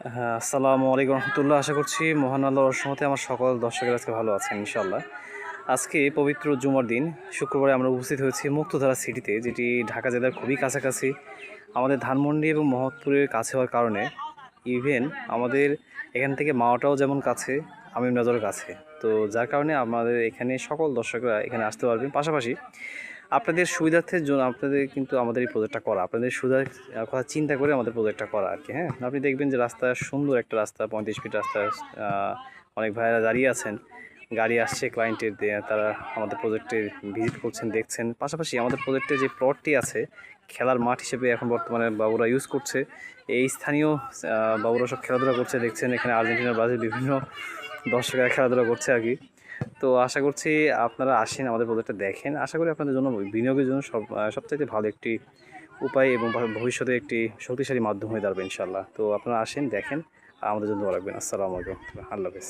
হ্যাঁ, আসসালামু আলাইকুম রহমতুল্লাহ। আশা করছি মহান আল্লাহর রহমতে আমার সকল দর্শকের আজকে ভালো আছেন ইনশাআল্লাহ। আজকে পবিত্র জুমার দিন শুক্রবারে আমরা উপস্থিত হয়েছি মুক্তধারা সিটিতে, যেটি ঢাকা জেলার খুবই কাছাকাছি। আমাদের ধানমন্ডি এবং মোহাম্মদপুরের কাছে হওয়ার কারণে ইভেন আমাদের এখান থেকে মাওয়াটাও যেমন কাছে, আমিনবাজারও কাছে। তো যার কারণে আমাদের এখানে সকল দর্শকরা এখানে আসতে পারবেন। পাশাপাশি আপনাদের সুবিধার্থের জন্য আপনাদের কিন্তু আমাদের এই প্রজেক্টটা করা, আপনাদের সুবিধার কথা চিন্তা করে আমাদের প্রজেক্টটা করা আর কি। হ্যাঁ, আপনি দেখবেন যে রাস্তা সুন্দর একটা রাস্তা, 35 ফিট রাস্তা। অনেক ভাইয়েরা দাঁড়িয়ে আছেন, গাড়ি আসছে ক্লায়েন্টের দিয়ে, তারা আমাদের প্রজেক্টে ভিজিট করছেন, দেখছেন। পাশাপাশি আমাদের প্রজেক্টে যে প্লটটি আছে খেলার মাঠ হিসেবে এখন বর্তমানে বাবুরা ইউজ করছে। এই স্থানীয় বাবুরা সব খেলাধুলা করছে, দেখছেন এখানে আর্জেন্টিনা, ব্রাজিল বিভিন্ন দর্শকেরা খেলাধুলা করছে আর কি। তো আশা করছি আপনারা আসেন, আমাদের প্রজেক্টটা দেখেন। আশা করি আপনাদের জন্য বিনিয়োগের জন্য সবচাইতে ভালো একটি উপায় এবং ভবিষ্যতে একটি শক্তিশালী মাধ্যম হয়ে দাঁড়াবে ইনশাআল্লাহ। তো আপনারা আসেন, দেখেন, আমাদের জন্য দোয়া রাখবেন। আসসালামু আলাইকুম, আল্লাহ হাফেজ।